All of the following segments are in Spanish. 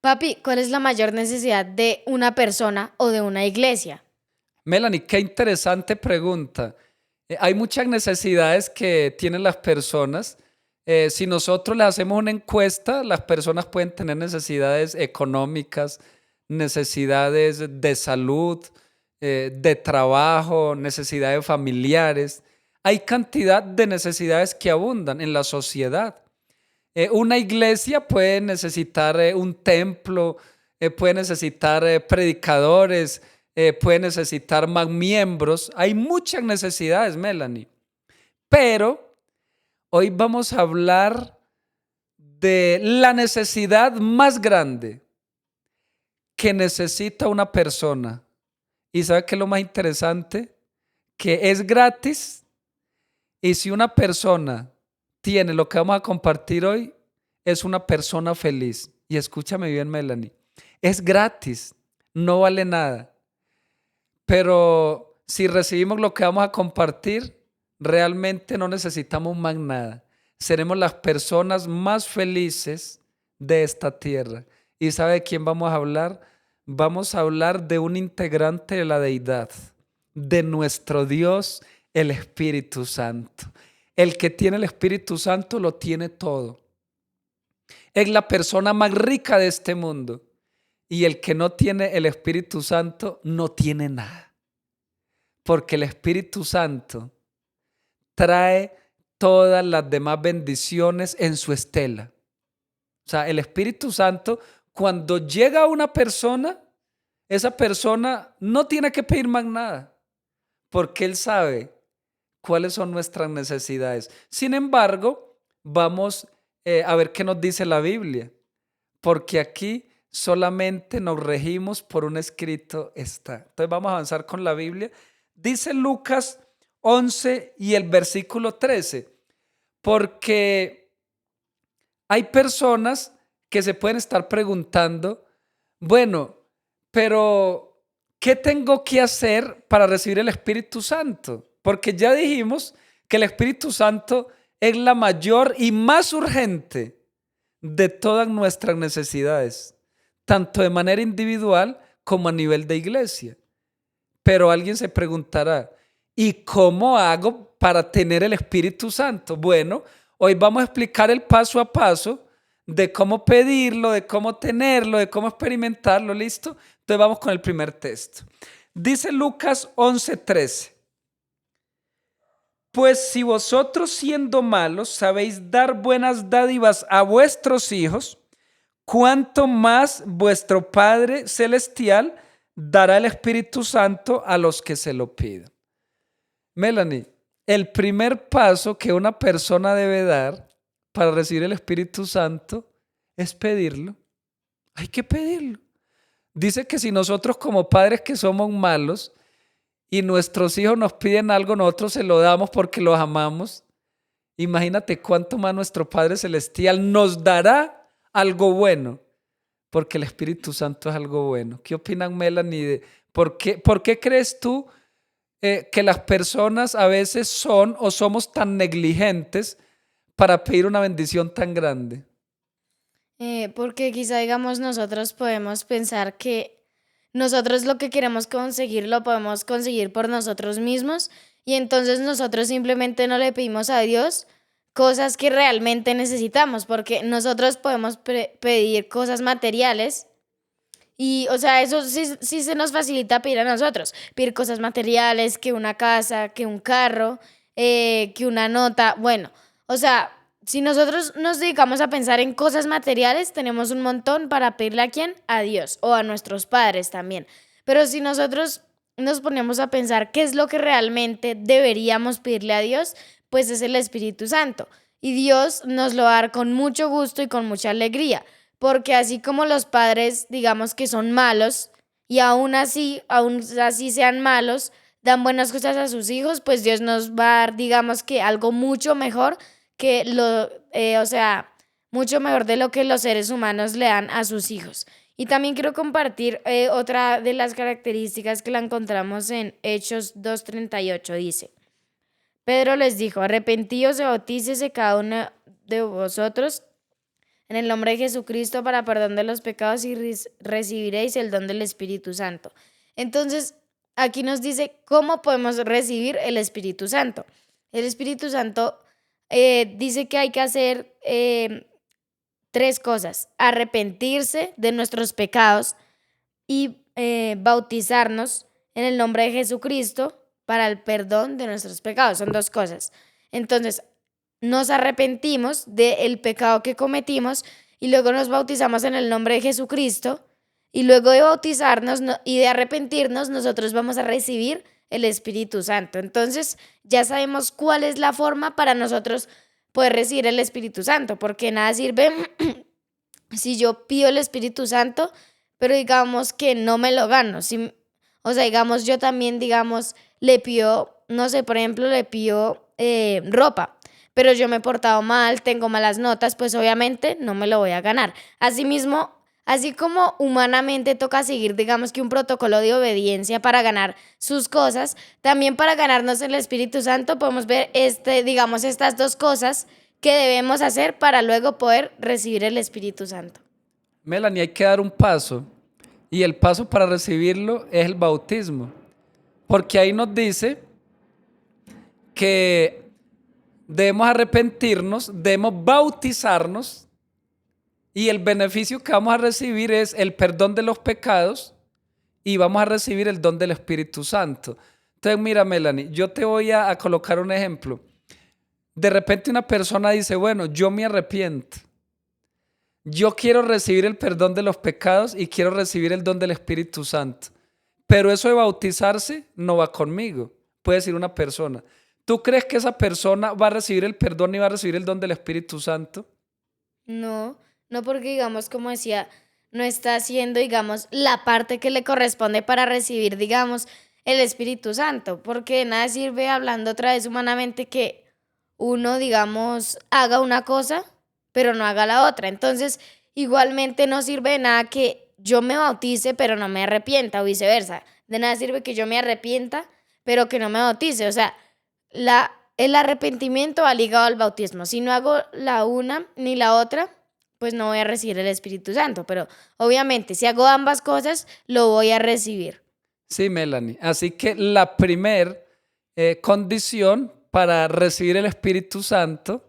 Papi, ¿cuál es la mayor necesidad de una persona o de una iglesia? Melanie, qué interesante pregunta. Hay muchas necesidades que tienen las personas. Si nosotros le hacemos una encuesta, las personas pueden tener necesidades económicas, necesidades de salud, de trabajo, necesidades familiares. Hay cantidad de necesidades que abundan en la sociedad. Una iglesia puede necesitar un templo, puede necesitar predicadores, puede necesitar más miembros. Hay muchas necesidades, Melanie. Pero hoy vamos a hablar de la necesidad más grande que necesita una persona. ¿Y sabe qué es lo más interesante? Que es gratis, y si una persona tiene lo que vamos a compartir hoy, es una persona feliz. Y escúchame bien, Melanie. Es gratis, no vale nada. Pero si recibimos lo que vamos a compartir, realmente no necesitamos más nada. Seremos las personas más felices de esta tierra. ¿Y sabe de quién vamos a hablar? Vamos a hablar de un integrante de la deidad, de nuestro Dios, el Espíritu Santo. El que tiene el Espíritu Santo lo tiene todo. Es la persona más rica de este mundo. Y el que no tiene el Espíritu Santo no tiene nada. Porque el Espíritu Santo trae todas las demás bendiciones en su estela. O sea, el Espíritu Santo, cuando llega a una persona, esa persona no tiene que pedir más nada, porque Él sabe cuáles son nuestras necesidades. Sin embargo, vamos a ver qué nos dice la Biblia, porque aquí solamente nos regimos por un escrito está. Entonces vamos a avanzar con la Biblia. Dice Lucas 11 y el versículo 13, porque hay personas que se pueden estar preguntando, bueno, pero ¿qué tengo que hacer para recibir el Espíritu Santo? Porque ya dijimos que el Espíritu Santo es la mayor y más urgente de todas nuestras necesidades, tanto de manera individual como a nivel de iglesia. Pero alguien se preguntará, ¿y cómo hago para tener el Espíritu Santo? Bueno, hoy vamos a explicar el paso a paso de cómo pedirlo, de cómo tenerlo, de cómo experimentarlo, ¿listo? Entonces vamos con el primer texto. Dice Lucas 11:13. Pues si vosotros siendo malos sabéis dar buenas dádivas a vuestros hijos, cuánto más vuestro Padre Celestial dará el Espíritu Santo a los que se lo pidan. Melanie, el primer paso que una persona debe dar para recibir el Espíritu Santo es pedirlo. Hay que pedirlo. Dice que si nosotros como padres que somos malos y nuestros hijos nos piden algo, nosotros se lo damos porque los amamos. Imagínate cuánto más nuestro Padre Celestial nos dará algo bueno, porque el Espíritu Santo es algo bueno. ¿Qué opinan, Melanie? ¿Por qué crees tú que las personas a veces son o somos tan negligentes para pedir una bendición tan grande? Porque quizá, digamos, nosotros podemos pensar que nosotros lo que queremos conseguir lo podemos conseguir por nosotros mismos y entonces nosotros simplemente no le pedimos a Dios cosas que realmente necesitamos, porque nosotros podemos pedir cosas materiales y, o sea, eso sí se nos facilita pedir a nosotros, pedir cosas materiales, que una casa, que un carro, que una nota, bueno, o sea, si nosotros nos dedicamos a pensar en cosas materiales, tenemos un montón para pedirle a quién, a Dios o a nuestros padres también. Pero si nosotros nos ponemos a pensar qué es lo que realmente deberíamos pedirle a Dios, pues es el Espíritu Santo. Y Dios nos lo va a dar con mucho gusto y con mucha alegría, porque así como los padres, digamos que son malos, y aún así sean malos, dan buenas cosas a sus hijos, pues Dios nos va a dar, digamos que algo mucho mejor que o sea, mucho mejor de lo que los seres humanos le dan a sus hijos. Y también quiero compartir otra de las características que la encontramos en Hechos 2:38. Dice, Pedro les dijo, arrepentíos y bautícese cada uno de vosotros en el nombre de Jesucristo para perdón de los pecados y recibiréis el don del Espíritu Santo. Entonces, aquí nos dice cómo podemos recibir el Espíritu Santo. El Espíritu Santo dice que hay que hacer tres cosas: arrepentirse de nuestros pecados y bautizarnos en el nombre de Jesucristo para el perdón de nuestros pecados. Son dos cosas. Entonces, nos arrepentimos del pecado que cometimos y luego nos bautizamos en el nombre de Jesucristo, y luego de bautizarnos y de arrepentirnos, nosotros vamos a recibir el Espíritu Santo. Entonces, ya sabemos cuál es la forma para nosotros poder recibir el Espíritu Santo, porque nada sirve si yo pido el Espíritu Santo, pero digamos que no me lo gano. O sea, digamos, yo también, digamos, le pido, no sé, por ejemplo, le pido ropa, pero yo me he portado mal, tengo malas notas, pues obviamente no me lo voy a ganar. Asimismo, así como humanamente toca seguir, digamos que un protocolo de obediencia para ganar sus cosas, también para ganarnos el Espíritu Santo podemos ver digamos, estas dos cosas que debemos hacer para luego poder recibir el Espíritu Santo. Melanie, hay que dar un paso y el paso para recibirlo es el bautismo, porque ahí nos dice que debemos arrepentirnos, debemos bautizarnos y el beneficio que vamos a recibir es el perdón de los pecados y vamos a recibir el don del Espíritu Santo. Entonces, mira, Melanie, yo te voy a colocar un ejemplo. De repente una persona dice, bueno, yo me arrepiento. Yo quiero recibir el perdón de los pecados y quiero recibir el don del Espíritu Santo. Pero eso de bautizarse no va conmigo, puede decir una persona. ¿Tú crees que esa persona va a recibir el perdón y va a recibir el don del Espíritu Santo? No, no, porque digamos, como decía, no está haciendo, digamos, la parte que le corresponde para recibir, digamos, el Espíritu Santo, porque de nada sirve, hablando otra vez humanamente, que uno, digamos, haga una cosa, pero no haga la otra. Entonces, igualmente no sirve de nada que yo me bautice, pero no me arrepienta, o viceversa. De nada sirve que yo me arrepienta, pero que no me bautice. O sea, el arrepentimiento va ligado al bautismo. Si no hago la una ni la otra, pues no voy a recibir el Espíritu Santo. Pero obviamente, si hago ambas cosas, lo voy a recibir. Sí, Melanie. Así que la primer condición para recibir el Espíritu Santo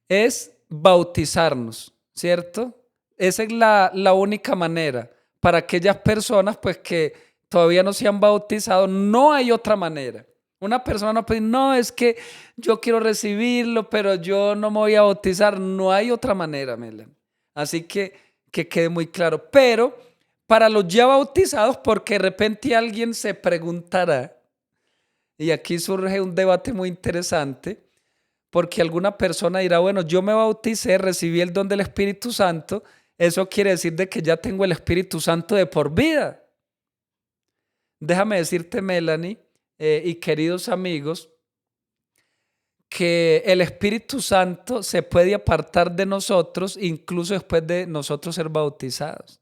es bautizarnos, ¿cierto? Esa es la única manera. Para aquellas personas pues que todavía no se han bautizado, no hay otra manera. Una persona no puede decir, no, es que yo quiero recibirlo, pero yo no me voy a bautizar. No hay otra manera, Melanie. Así que quede muy claro. Pero para los ya bautizados, porque de repente alguien se preguntará, y aquí surge un debate muy interesante, porque alguna persona dirá, bueno, yo me bauticé, recibí el don del Espíritu Santo, eso quiere decir de que ya tengo el Espíritu Santo de por vida. Déjame decirte, Melanie, y queridos amigos, que el Espíritu Santo se puede apartar de nosotros incluso después de nosotros ser bautizados,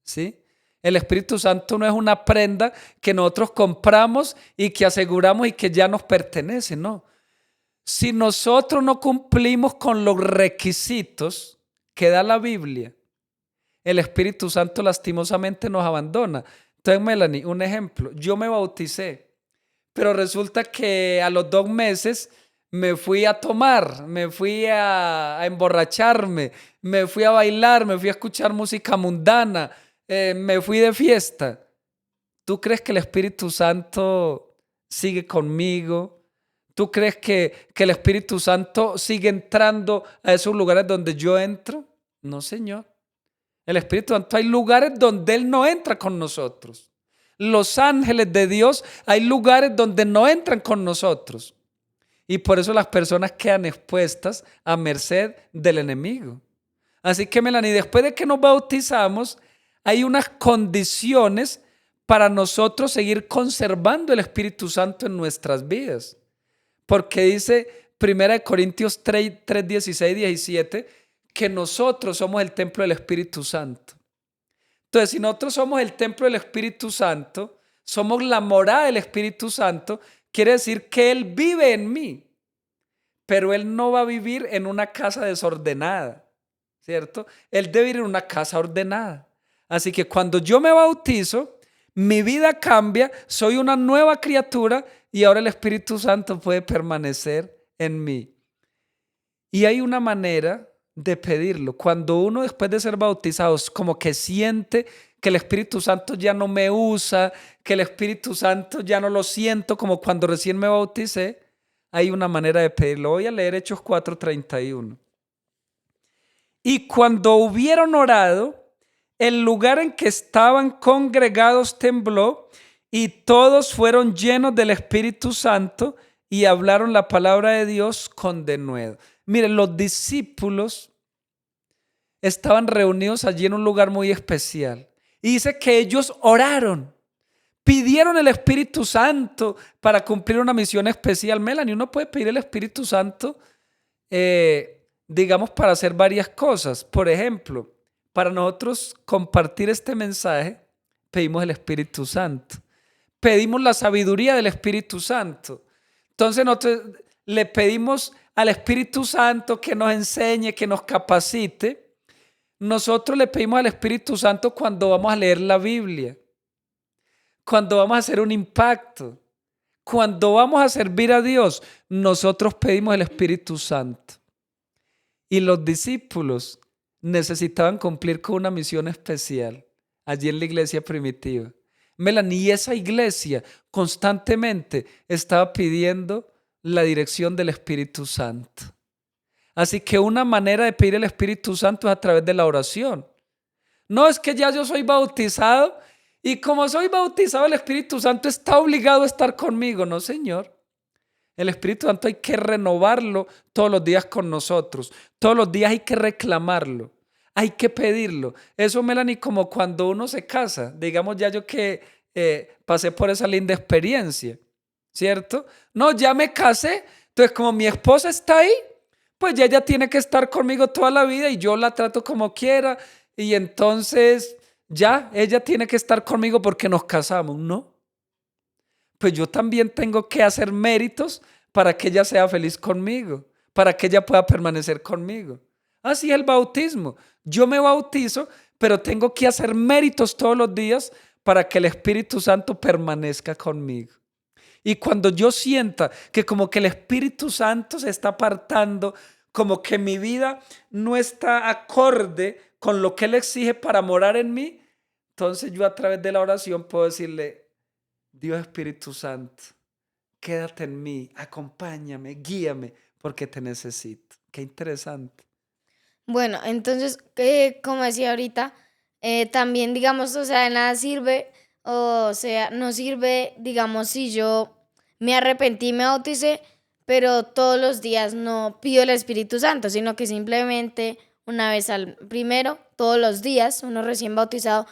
¿sí? El Espíritu Santo no es una prenda que nosotros compramos y que aseguramos y que ya nos pertenece, no. Si nosotros no cumplimos con los requisitos que da la Biblia, el Espíritu Santo lastimosamente nos abandona. Entonces, Melanie, un ejemplo, yo me bauticé, pero resulta que a los 2 meses me fui a tomar, me fui a emborracharme, me fui a bailar, me fui a escuchar música mundana, me fui de fiesta. ¿Tú crees que el Espíritu Santo sigue conmigo? ¿Tú crees que el Espíritu Santo sigue entrando a esos lugares donde yo entro? No, Señor. El Espíritu Santo, hay lugares donde Él no entra con nosotros. Los ángeles de Dios, hay lugares donde no entran con nosotros. Y por eso las personas quedan expuestas a merced del enemigo. Así que, Melanie, después de que nos bautizamos, hay unas condiciones para nosotros seguir conservando el Espíritu Santo en nuestras vidas. Porque dice 1 Corintios 3, 16, 17, que nosotros somos el templo del Espíritu Santo. Entonces, si nosotros somos el templo del Espíritu Santo, somos la morada del Espíritu Santo, quiere decir que Él vive en mí, pero Él no va a vivir en una casa desordenada, ¿cierto? Él debe ir en una casa ordenada. Así que cuando yo me bautizo, mi vida cambia, soy una nueva criatura y ahora el Espíritu Santo puede permanecer en mí. Y hay una manera de pedirlo. Cuando uno después de ser bautizado como que siente que el Espíritu Santo ya no me usa, que el Espíritu Santo ya no lo siento como cuando recién me bauticé, hay una manera de pedirlo. Voy a leer Hechos 4:31. Y cuando hubieron orado, el lugar en que estaban congregados tembló y todos fueron llenos del Espíritu Santo y hablaron la palabra de Dios con denuedo. Miren, los discípulos estaban reunidos allí en un lugar muy especial. Y dice que ellos oraron, pidieron el Espíritu Santo para cumplir una misión especial. Melanie, uno puede pedir el Espíritu Santo, digamos, para hacer varias cosas. Por ejemplo, para nosotros compartir este mensaje, pedimos el Espíritu Santo. Pedimos la sabiduría del Espíritu Santo. Entonces nosotros le pedimos al Espíritu Santo que nos enseñe, que nos capacite. Nosotros le pedimos al Espíritu Santo cuando vamos a leer la Biblia, cuando vamos a hacer un impacto, cuando vamos a servir a Dios. Nosotros pedimos el Espíritu Santo. Y los discípulos necesitaban cumplir con una misión especial allí en la iglesia primitiva. Melanie, y esa iglesia constantemente estaba pidiendo la dirección del Espíritu Santo. Así que una manera de pedir el Espíritu Santo es a través de la oración. No es que ya yo soy bautizado y como soy bautizado el Espíritu Santo está obligado a estar conmigo. No, Señor. El Espíritu Santo hay que renovarlo todos los días con nosotros. Todos los días hay que reclamarlo. Hay que pedirlo. Eso, Melanie, como cuando uno se casa. Digamos ya yo que pasé por esa linda experiencia, ¿cierto? No, ya me casé. Entonces, como mi esposa está ahí, pues ya ella tiene que estar conmigo toda la vida y yo la trato como quiera. Y entonces ya ella tiene que estar conmigo porque nos casamos. No. Pues yo también tengo que hacer méritos para que ella sea feliz conmigo, para que ella pueda permanecer conmigo. Así es el bautismo. Yo me bautizo, pero tengo que hacer méritos todos los días para que el Espíritu Santo permanezca conmigo. Y cuando yo sienta que como que el Espíritu Santo se está apartando, como que mi vida no está acorde con lo que Él exige para morar en mí, entonces yo a través de la oración puedo decirle: Dios Espíritu Santo, quédate en mí, acompáñame, guíame, porque te necesito. Qué interesante. Bueno, entonces, como decía ahorita, también, digamos, o sea, de nada sirve, o sea, no sirve, digamos, si yo me arrepentí, me bauticé, pero todos los días no pido el Espíritu Santo, sino que simplemente una vez al primero, todos los días, uno recién bautizado,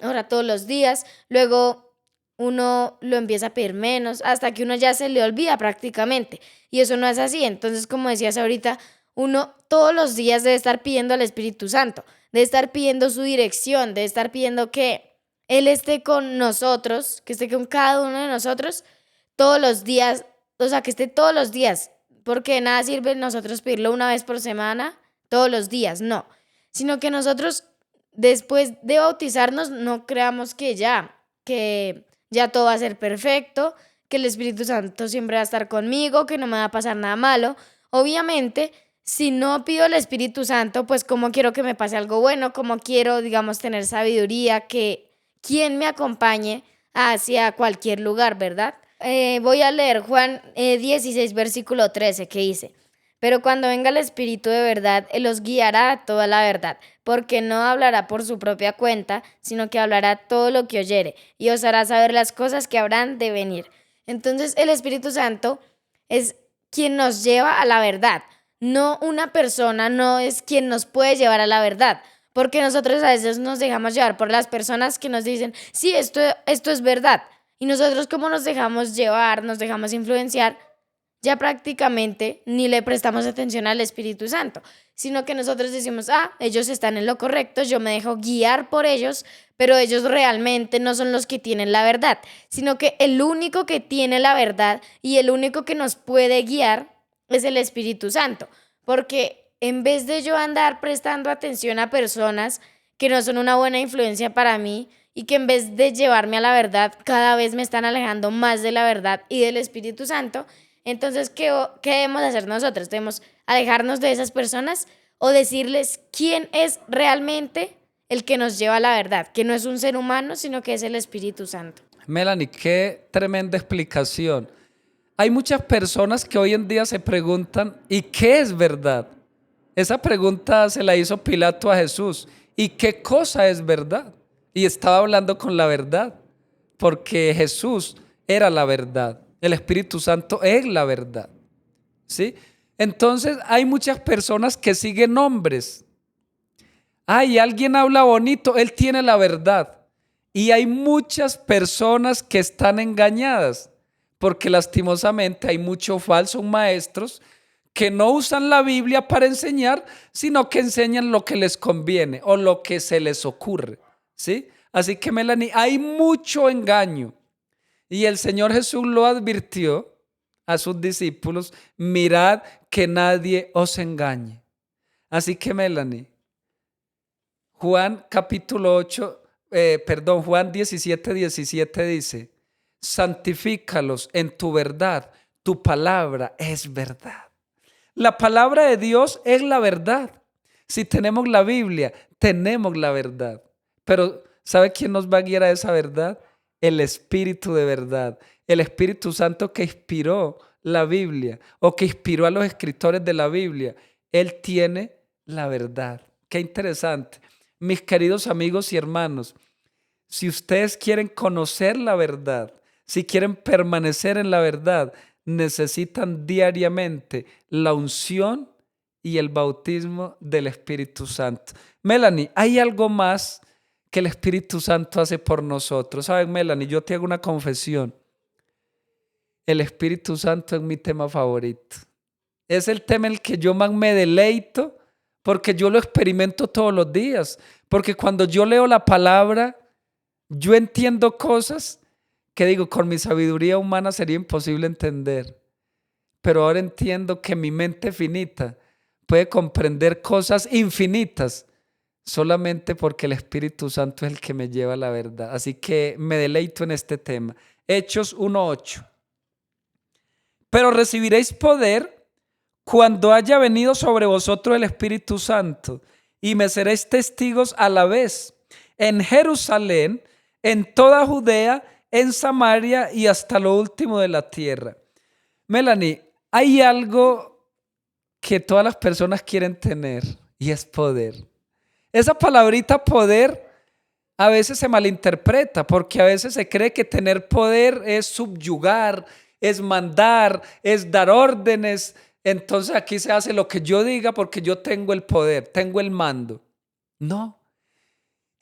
ahora todos los días, luego uno lo empieza a pedir menos, hasta que uno ya se le olvida prácticamente, y eso no es así. Entonces, como decías ahorita, uno todos los días debe estar pidiendo al Espíritu Santo, debe estar pidiendo su dirección, debe estar pidiendo que Él esté con nosotros, que esté con cada uno de nosotros todos los días, o sea, que esté todos los días, porque de nada sirve nosotros pedirlo una vez por semana, todos los días, no, sino que nosotros después de bautizarnos no creamos que ya todo va a ser perfecto, que el Espíritu Santo siempre va a estar conmigo, que no me va a pasar nada malo. Obviamente, si no pido el Espíritu Santo, pues cómo quiero que me pase algo bueno, cómo quiero, digamos, tener sabiduría, que quien me acompañe hacia cualquier lugar, ¿verdad? Voy a leer Juan 16, versículo 13, que dice: pero cuando venga el Espíritu de verdad, Él os guiará a toda la verdad, porque no hablará por su propia cuenta, sino que hablará todo lo que oyere, y os hará saber las cosas que habrán de venir. Entonces, el Espíritu Santo es quien nos lleva a la verdad. No una persona, no es quien nos puede llevar a la verdad, porque nosotros a veces nos dejamos llevar por las personas que nos dicen: sí, esto es verdad. Y nosotros, como nos dejamos llevar, nos dejamos influenciar, ya prácticamente ni le prestamos atención al Espíritu Santo, sino que nosotros decimos: ah, ellos están en lo correcto, yo me dejo guiar por ellos, pero ellos realmente no son los que tienen la verdad, sino que el único que tiene la verdad y el único que nos puede guiar es el Espíritu Santo, porque en vez de yo andar prestando atención a personas que no son una buena influencia para mí y que en vez de llevarme a la verdad, cada vez me están alejando más de la verdad y del Espíritu Santo, entonces, ¿qué debemos hacer nosotros? Debemos alejarnos de esas personas o decirles quién es realmente el que nos lleva a la verdad, que no es un ser humano, sino que es el Espíritu Santo. Melanie, qué tremenda explicación. Hay muchas personas que hoy en día se preguntan, ¿y qué es verdad? Esa pregunta se la hizo Pilato a Jesús. ¿Y qué cosa es verdad? Y estaba hablando con la verdad, porque Jesús era la verdad. El Espíritu Santo es la verdad. ¿Sí? Entonces hay muchas personas que siguen hombres. Ay, alguien habla bonito, él tiene la verdad. Y hay muchas personas que están engañadas, porque lastimosamente hay muchos falsos maestros que no usan la Biblia para enseñar, sino que enseñan lo que les conviene o lo que se les ocurre, ¿sí? Así que, Melanie, hay mucho engaño. Y el Señor Jesús lo advirtió a sus discípulos: mirad que nadie os engañe. Así que, Melanie, Juan capítulo 8, Juan 17, 17 dice: santifícalos en tu verdad, tu palabra es verdad. La palabra de Dios es la verdad. Si tenemos la Biblia, tenemos la verdad. Pero ¿sabe quién nos va a guiar a esa verdad? El Espíritu de verdad. El Espíritu Santo que inspiró la Biblia o que inspiró a los escritores de la Biblia. Él tiene la verdad. Qué interesante. Mis queridos amigos y hermanos, si ustedes quieren conocer la verdad, si quieren permanecer en la verdad, necesitan diariamente la unción y el bautismo del Espíritu Santo. Melanie, hay algo más que el Espíritu Santo hace por nosotros. ¿Sabes, Melanie? Yo te hago una confesión. El Espíritu Santo es mi tema favorito. Es el tema en el que yo más me deleito, porque yo lo experimento todos los días. Porque cuando yo leo la palabra, yo entiendo cosas que digo, con mi sabiduría humana sería imposible entender. Pero ahora entiendo que mi mente finita puede comprender cosas infinitas solamente porque el Espíritu Santo es el que me lleva a la verdad. Así que me deleito en este tema. Hechos 1:8. Pero recibiréis poder cuando haya venido sobre vosotros el Espíritu Santo, y me seréis testigos a la vez en Jerusalén, en toda Judea, en Samaria y hasta lo último de la tierra. Melanie, hay algo que todas las personas quieren tener y es poder. Esa palabrita poder a veces se malinterpreta porque a veces se cree que tener poder es subyugar, es mandar, es dar órdenes. Entonces aquí se hace lo que yo diga porque yo tengo el poder, tengo el mando. No.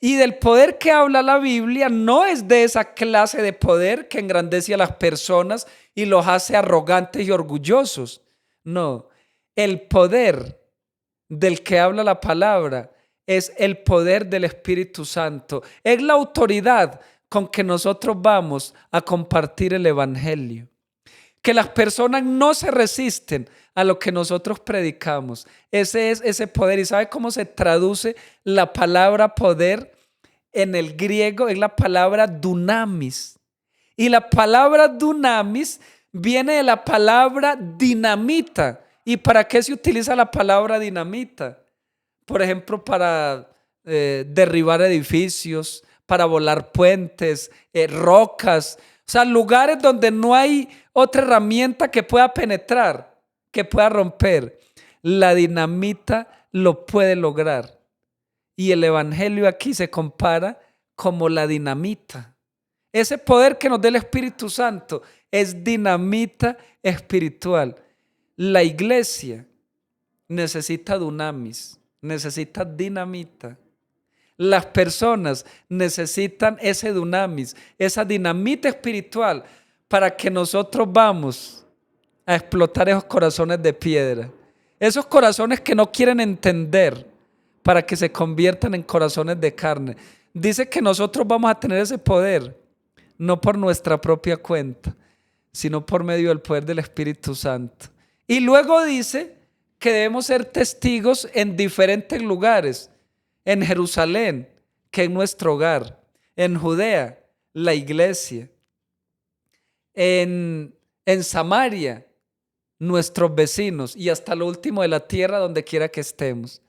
Y del poder que habla la Biblia no es de esa clase de poder que engrandece a las personas y los hace arrogantes y orgullosos. No, el poder del que habla la palabra es el poder del Espíritu Santo. Es la autoridad con que nosotros vamos a compartir el Evangelio. Que las personas no se resisten a lo que nosotros predicamos. Ese es ese poder. ¿Y sabe cómo se traduce la palabra poder? En el griego es la palabra dunamis. Y la palabra dunamis viene de la palabra dinamita. ¿Y para qué se utiliza la palabra dinamita? Por ejemplo, para derribar edificios, para volar puentes, rocas. O sea, lugares donde no hay otra herramienta que pueda penetrar, que pueda romper. La dinamita lo puede lograr. Y el Evangelio aquí se compara como la dinamita. Ese poder que nos da el Espíritu Santo es dinamita espiritual. La iglesia necesita dunamis, necesita dinamita. Las personas necesitan ese dunamis, esa dinamita espiritual para que nosotros vamos a explotar esos corazones de piedra. Esos corazones que no quieren entender para que se conviertan en corazones de carne. Dice que nosotros vamos a tener ese poder, no por nuestra propia cuenta, sino por medio del poder del Espíritu Santo. Y luego dice que debemos ser testigos en diferentes lugares, en Jerusalén, que es nuestro hogar, en Judea, la iglesia, en Samaria, nuestros vecinos y hasta lo último de la tierra, donde quiera que estemos.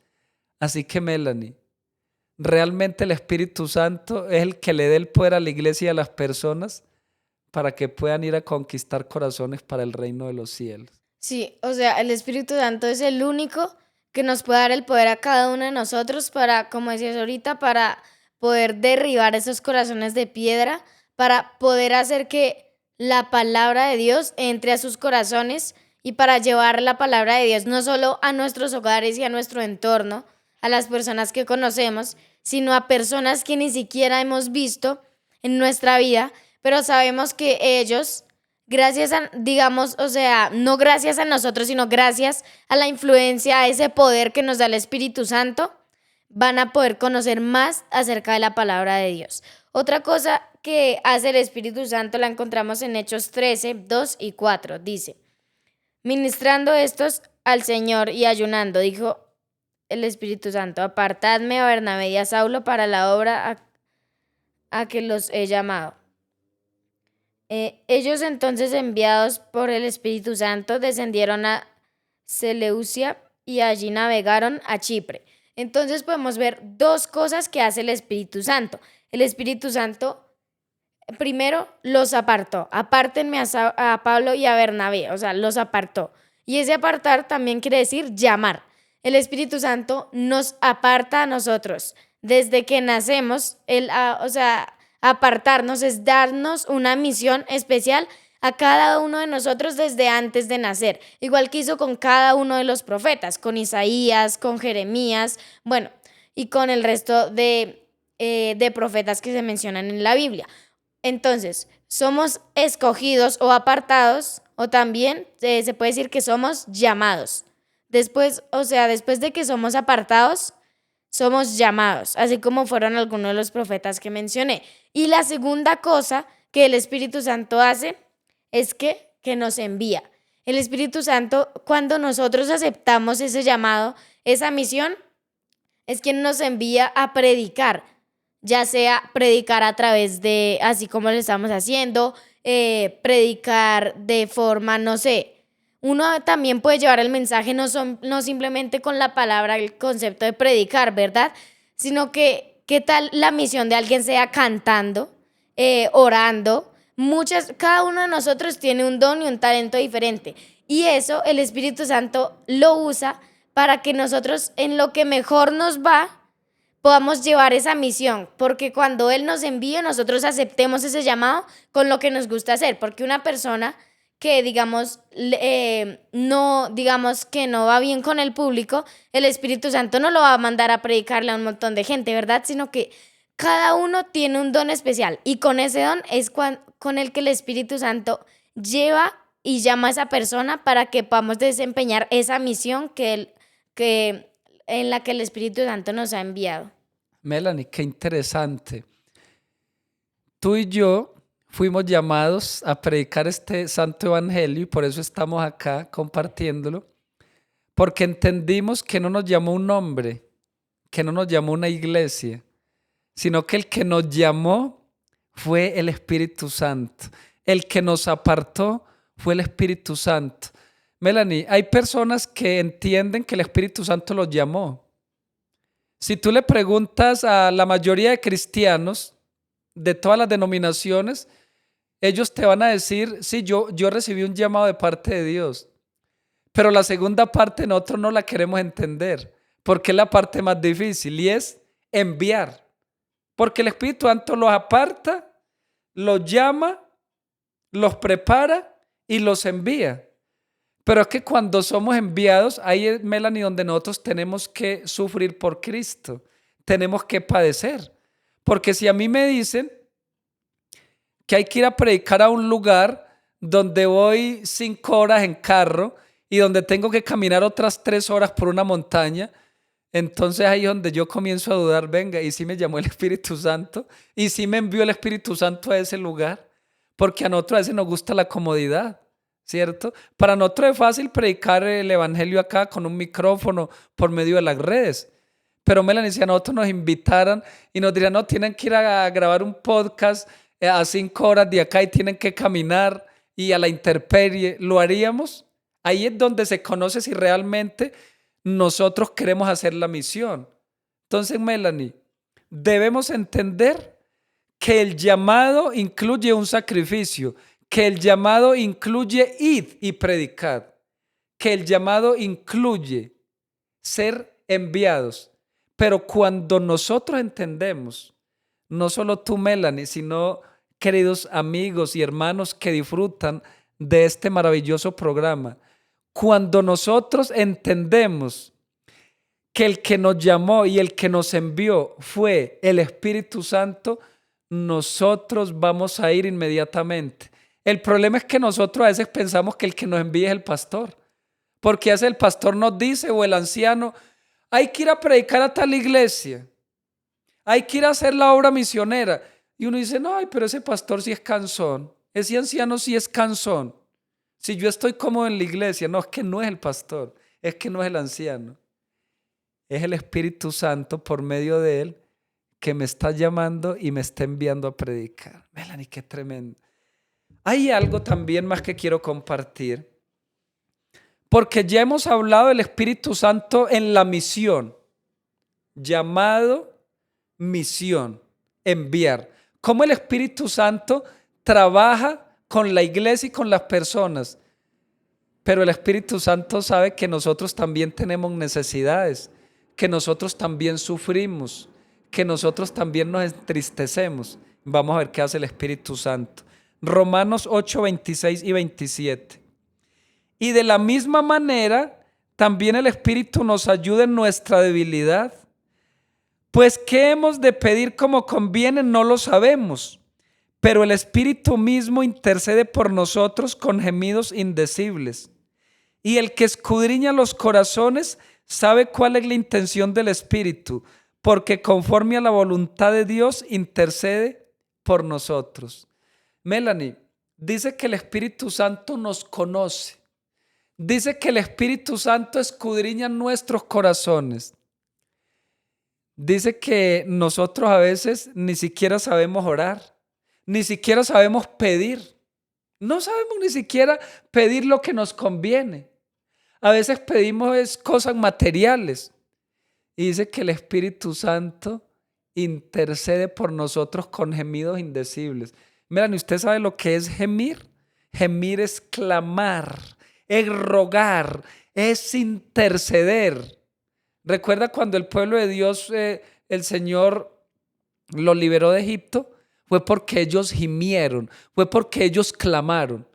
Así que Melanie, realmente el Espíritu Santo es el que le dé el poder a la iglesia y a las personas para que puedan ir a conquistar corazones para el reino de los cielos. Sí, o sea, el Espíritu Santo es el único que nos puede dar el poder a cada uno de nosotros para, como decías ahorita, para poder derribar esos corazones de piedra, para poder hacer que la palabra de Dios entre a sus corazones y para llevar la palabra de Dios no solo a nuestros hogares y a nuestro entorno, a las personas que conocemos, sino a personas que ni siquiera hemos visto en nuestra vida, pero sabemos que ellos, gracias a, digamos, o sea, no gracias a nosotros, sino gracias a la influencia, a ese poder que nos da el Espíritu Santo, van a poder conocer más acerca de la palabra de Dios. Otra cosa que hace el Espíritu Santo la encontramos en Hechos 13, 2 y 4. Dice, ministrando estos al Señor y ayunando, dijo el Espíritu Santo, apartadme a Bernabé y a Saulo para la obra a que los he llamado. Ellos entonces, enviados por el Espíritu Santo, descendieron a Seleucia y allí navegaron a Chipre. Entonces podemos ver dos cosas que hace el Espíritu Santo. El Espíritu Santo, primero, los apartó. Apártenme a Pablo y a Bernabé, o sea, los apartó. Y ese apartar también quiere decir llamar. El Espíritu Santo nos aparta a nosotros. Desde que nacemos, apartarnos es darnos una misión especial a cada uno de nosotros desde antes de nacer, igual que hizo con cada uno de los profetas, con Isaías, con Jeremías, bueno, y con el resto de profetas que se mencionan en la Biblia. Entonces, somos escogidos o apartados, o también se puede decir que somos llamados. Después de que somos apartados, somos llamados, así como fueron algunos de los profetas que mencioné. Y la segunda cosa que el Espíritu Santo hace es que nos envía. El Espíritu Santo, cuando nosotros aceptamos ese llamado, esa misión, es quien nos envía a predicar, ya sea predicar a través de, así como lo estamos haciendo, predicar de forma, no sé, uno también puede llevar el mensaje no simplemente con la palabra, el concepto de predicar, ¿verdad? Sino que, ¿qué tal la misión de alguien sea cantando, orando? Cada uno de nosotros tiene un don y un talento diferente. Y eso el Espíritu Santo lo usa para que nosotros, en lo que mejor nos va, podamos llevar esa misión. Porque cuando Él nos envíe, nosotros aceptemos ese llamado con lo que nos gusta hacer. Porque una persona que digamos que no va bien con el público, el Espíritu Santo no lo va a mandar a predicarle a un montón de gente, ¿verdad? Sino que cada uno tiene un don especial y con ese don es con el que el Espíritu Santo lleva y llama a esa persona para que podamos desempeñar esa misión en la que el Espíritu Santo nos ha enviado. Melanie, qué interesante. Tú y yo fuimos llamados a predicar este santo evangelio y por eso estamos acá compartiéndolo, porque entendimos que no nos llamó un hombre, que no nos llamó una iglesia, sino que el que nos llamó fue el Espíritu Santo. El que nos apartó fue el Espíritu Santo. Melanie, hay personas que entienden que el Espíritu Santo los llamó. Si tú le preguntas a la mayoría de cristianos de todas las denominaciones, ellos te van a decir, sí, yo recibí un llamado de parte de Dios. Pero la segunda parte nosotros no la queremos entender, porque es la parte más difícil y es enviar. Porque el Espíritu Santo los aparta, los llama, los prepara y los envía. Pero es que cuando somos enviados, ahí es, Melanie, donde nosotros tenemos que sufrir por Cristo. Tenemos que padecer. Porque si a mí me dicen que hay que ir a predicar a un lugar donde voy 5 horas en carro y donde tengo que caminar otras 3 horas por una montaña, entonces ahí es donde yo comienzo a dudar, venga, ¿y si me llamó el Espíritu Santo? ¿Y si me envió el Espíritu Santo a ese lugar? Porque a nosotros a veces nos gusta la comodidad, ¿cierto? Para nosotros es fácil predicar el evangelio acá con un micrófono por medio de las redes. Pero Melanie, si a nosotros nos invitaran y nos dirían, no, tienen que ir a grabar un podcast a 5 horas de acá y tienen que caminar y a la intemperie, ¿lo haríamos? Ahí es donde se conoce si realmente nosotros queremos hacer la misión. Entonces, Melanie, debemos entender que el llamado incluye un sacrificio, que el llamado incluye id y predicad, que el llamado incluye ser enviados. Pero cuando nosotros entendemos, no solo tú, Melanie, sino queridos amigos y hermanos que disfrutan de este maravilloso programa, cuando nosotros entendemos que el que nos llamó y el que nos envió fue el Espíritu Santo, nosotros vamos a ir inmediatamente. El problema es que nosotros a veces pensamos que el que nos envía es el pastor, porque hace el pastor nos dice o el anciano, hay que ir a predicar a tal iglesia, hay que ir a hacer la obra misionera. Y uno dice, no, pero ese pastor sí es cansón, ese anciano sí es cansón. Si yo estoy cómodo en la iglesia, no, es que no es el pastor, es que no es el anciano. Es el Espíritu Santo por medio de él que me está llamando y me está enviando a predicar. Melanie, qué tremendo. Hay algo también más que quiero compartir, porque ya hemos hablado del Espíritu Santo en la misión, llamado, misión, enviar. Cómo el Espíritu Santo trabaja con la iglesia y con las personas. Pero el Espíritu Santo sabe que nosotros también tenemos necesidades, que nosotros también sufrimos, que nosotros también nos entristecemos. Vamos a ver qué hace el Espíritu Santo. Romanos 8, 26 y 27. Y de la misma manera, también el Espíritu nos ayuda en nuestra debilidad. Pues qué hemos de pedir como conviene, no lo sabemos. Pero el Espíritu mismo intercede por nosotros con gemidos indecibles. Y el que escudriña los corazones sabe cuál es la intención del Espíritu, porque conforme a la voluntad de Dios intercede por nosotros. Melanie, dice que el Espíritu Santo nos conoce. Dice que el Espíritu Santo escudriña nuestros corazones. Dice que nosotros a veces ni siquiera sabemos orar, ni siquiera sabemos pedir. No sabemos ni siquiera pedir lo que nos conviene. A veces pedimos cosas materiales. Y dice que el Espíritu Santo intercede por nosotros con gemidos indecibles. Miren, ¿usted sabe lo que es gemir? Gemir es clamar, es rogar, es interceder. ¿Recuerda cuando el pueblo de Dios, el Señor lo liberó de Egipto? Fue porque ellos gimieron, fue porque ellos clamaron.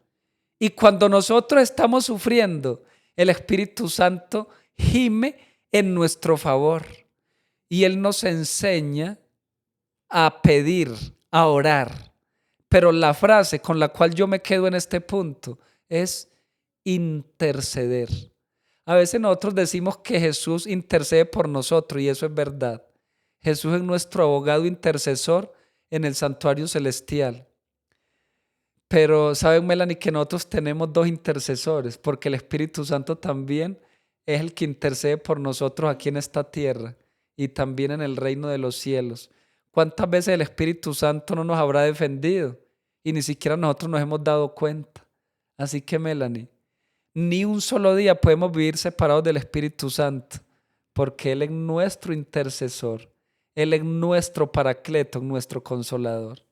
Y cuando nosotros estamos sufriendo, el Espíritu Santo gime en nuestro favor. Y Él nos enseña a pedir, a orar. Pero la frase con la cual yo me quedo en este punto es interceder. A veces nosotros decimos que Jesús intercede por nosotros y eso es verdad. Jesús es nuestro abogado intercesor en el santuario celestial. Pero saben, Melanie, que nosotros tenemos dos intercesores, porque el Espíritu Santo también es el que intercede por nosotros aquí en esta tierra y también en el reino de los cielos. ¿Cuántas veces el Espíritu Santo no nos habrá defendido y ni siquiera nosotros nos hemos dado cuenta? Así que, Melanie, ni un solo día podemos vivir separados del Espíritu Santo, porque Él es nuestro intercesor, Él es nuestro paracleto, nuestro consolador.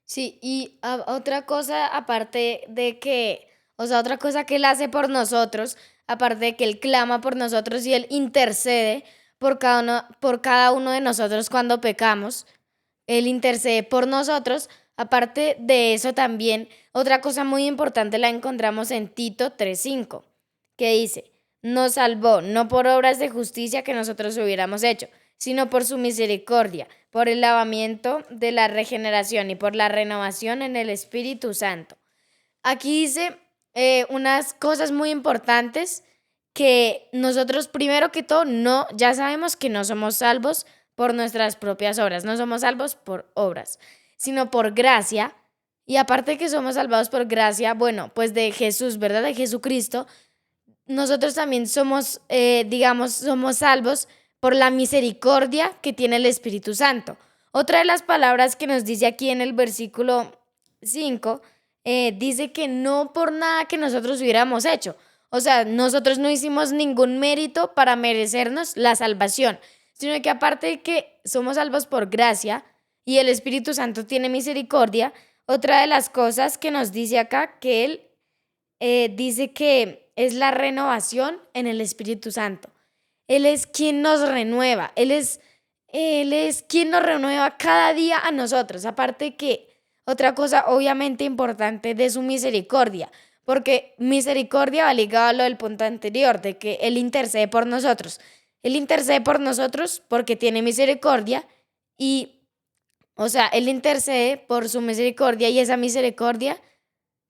Sí, y otra cosa aparte de que, o sea, otra cosa que Él hace por nosotros, aparte de que Él clama por nosotros y Él intercede por cada uno de nosotros cuando pecamos, Él intercede por nosotros. Aparte de eso también, otra cosa muy importante la encontramos en Tito 3:5, que dice, nos salvó no por obras de justicia que nosotros hubiéramos hecho, sino por su misericordia, por el lavamiento de la regeneración y por la renovación en el Espíritu Santo. Aquí dice unas cosas muy importantes que nosotros primero que todo ya sabemos que no somos salvos por nuestras propias obras, no somos salvos por obras, sino por gracia Y aparte de que somos salvados por gracia, bueno, pues de Jesús, ¿verdad? De Jesucristo, nosotros también somos, digamos, somos salvos por la misericordia que tiene el Espíritu Santo. Otra de las palabras que nos dice aquí en el versículo 5, dice que no por nada que nosotros hubiéramos hecho. O sea, nosotros no hicimos ningún mérito para merecernos la salvación, sino que aparte de que somos salvos por gracia y el Espíritu Santo tiene misericordia, otra de las cosas que nos dice acá, que Él dice que es la renovación en el Espíritu Santo. Él es quien nos renueva, Él es quien nos renueva cada día a nosotros. Aparte que otra cosa obviamente importante de su misericordia, porque misericordia va ligado a lo del punto anterior, de que Él intercede por nosotros. Él intercede por nosotros porque tiene misericordia y, o sea, Él intercede por su misericordia y esa misericordia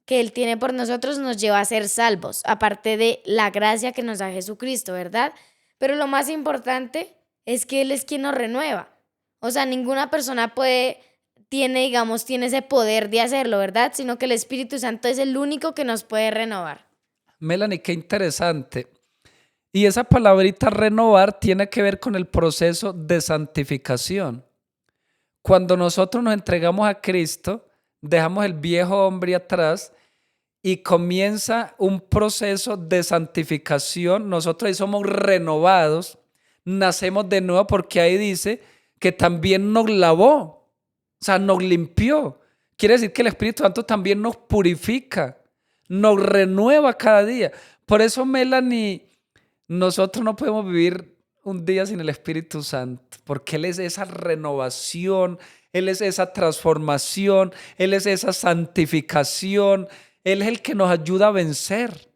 que Él tiene por nosotros nos lleva a ser salvos, aparte de la gracia que nos da Jesucristo, ¿verdad? Pero lo más importante es que Él es quien nos renueva. O sea, ninguna persona tiene ese poder de hacerlo, ¿verdad? Sino que el Espíritu Santo es el único que nos puede renovar. Melanie, qué interesante. Y esa palabrita renovar tiene que ver con el proceso de santificación. Cuando nosotros nos entregamos a Cristo, dejamos el viejo hombre atrás y comienza un proceso de santificación. Nosotros ahí somos renovados, nacemos de nuevo porque ahí dice que también nos lavó, o sea, nos limpió. Quiere decir que el Espíritu Santo también nos purifica, nos renueva cada día. Por eso, Melanie, nosotros no podemos vivir un día sin el Espíritu Santo, porque Él es esa renovación, Él es esa transformación, Él es esa santificación, Él es el que nos ayuda a vencer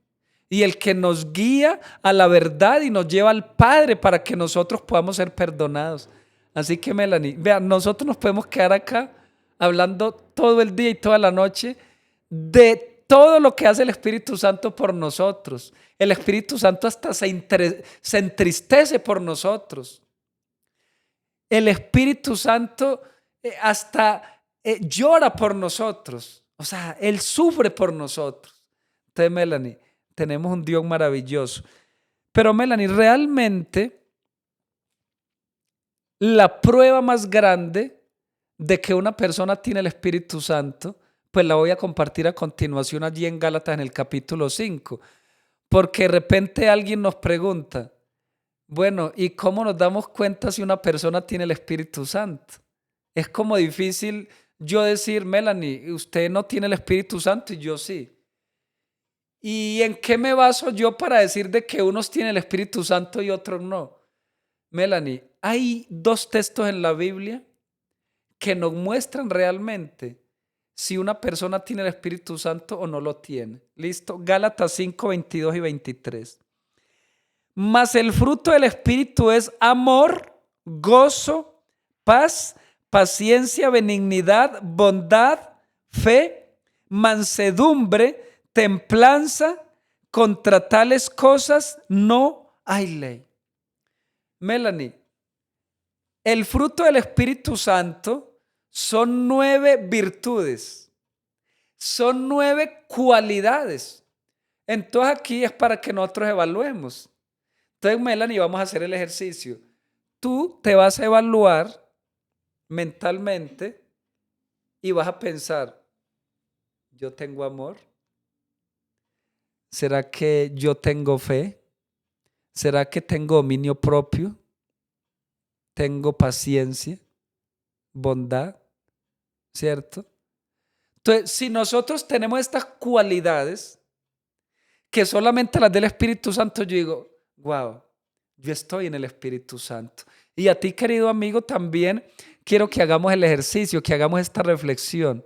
y el que nos guía a la verdad y nos lleva al Padre para que nosotros podamos ser perdonados. Así que, Melanie, vean, nosotros nos podemos quedar acá hablando todo el día y toda la noche de todo lo que hace el Espíritu Santo por nosotros. El Espíritu Santo hasta se entristece por nosotros. El Espíritu Santo hasta llora por nosotros. O sea, Él sufre por nosotros. Entonces, Melanie, tenemos un Dios maravilloso. Pero, Melanie, realmente la prueba más grande de que una persona tiene el Espíritu Santo, pues la voy a compartir a continuación allí en Gálatas en el capítulo 5. Porque de repente alguien nos pregunta, bueno, ¿y cómo nos damos cuenta si una persona tiene el Espíritu Santo? Es como difícil yo decir, Melanie, usted no tiene el Espíritu Santo y yo sí. ¿Y en qué me baso yo para decir de que unos tienen el Espíritu Santo y otros no? Melanie, hay dos textos en la Biblia que nos muestran realmente si una persona tiene el Espíritu Santo o no lo tiene. ¿Listo? Gálatas 5, 22 y 23. Mas el fruto del Espíritu es amor, gozo, paz, paciencia, benignidad, bondad, fe, mansedumbre, templanza. Contra tales cosas no hay ley. Melanie, el fruto del Espíritu Santo son 9 virtudes, son 9 cualidades. Entonces aquí es para que nosotros evaluemos. Entonces, Melanie, vamos a hacer el ejercicio. Tú te vas a evaluar mentalmente y vas a pensar, ¿yo tengo amor? ¿Será que yo tengo fe? ¿Será que tengo dominio propio? ¿Tengo paciencia? ¿Bondad? ¿Cierto? Entonces, si nosotros tenemos estas cualidades, que solamente las del Espíritu Santo, yo digo, wow, yo estoy en el Espíritu Santo. Y a ti, querido amigo, también quiero que hagamos el ejercicio, que hagamos esta reflexión.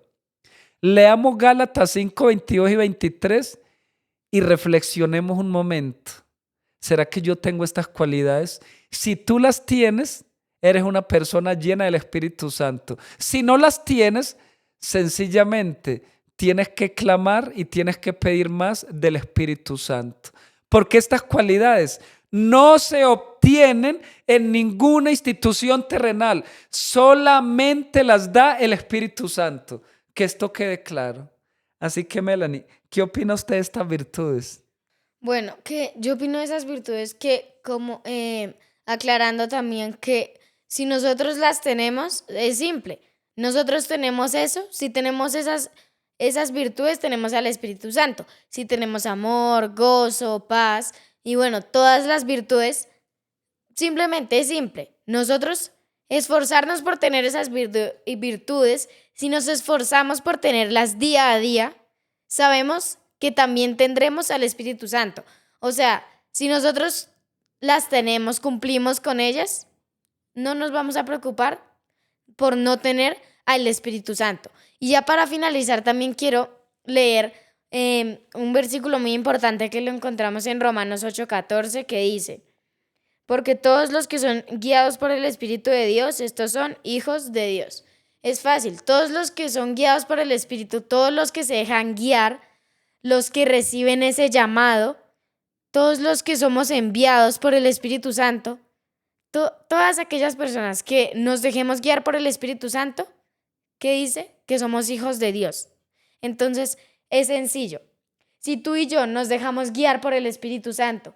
Leamos Gálatas 5, 22 y 23 y reflexionemos un momento. ¿Será que yo tengo estas cualidades? Si tú las tienes, eres una persona llena del Espíritu Santo. Si no las tienes, sencillamente tienes que clamar y tienes que pedir más del Espíritu Santo. Porque estas cualidades no se obtienen en ninguna institución terrenal. Solamente las da el Espíritu Santo. que esto quede claro. Así que, Melanie, ¿qué opina usted de estas virtudes? Bueno, que yo opino de esas virtudes que, como aclarando también que si nosotros las tenemos, es simple. Nosotros tenemos eso, si tenemos esas virtudes, tenemos al Espíritu Santo. Si tenemos amor, gozo, paz y bueno, todas las virtudes, simplemente es simple. Nosotros esforzarnos por tener esas virtudes, si nos esforzamos por tenerlas día a día, sabemos que también tendremos al Espíritu Santo. O sea, si nosotros las tenemos, cumplimos con ellas, no nos vamos a preocupar por no tener al Espíritu Santo. Y ya para finalizar, también quiero leer un versículo muy importante que lo encontramos en Romanos 8:14 que dice, porque todos los que son guiados por el Espíritu de Dios, estos son hijos de Dios. Es fácil, todos los que son guiados por el Espíritu, todos los que se dejan guiar, los que reciben ese llamado, todos los que somos enviados por el Espíritu Santo, todas aquellas personas que nos dejemos guiar por el Espíritu Santo, ¿qué dice? Que somos hijos de Dios. Entonces, es sencillo. Si tú y yo nos dejamos guiar por el Espíritu Santo,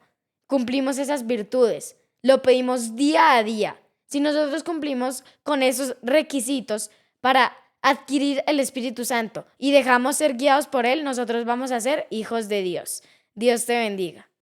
cumplimos esas virtudes, lo pedimos día a día. Si nosotros cumplimos con esos requisitos para adquirir el Espíritu Santo y dejamos ser guiados por Él, nosotros vamos a ser hijos de Dios. Dios te bendiga.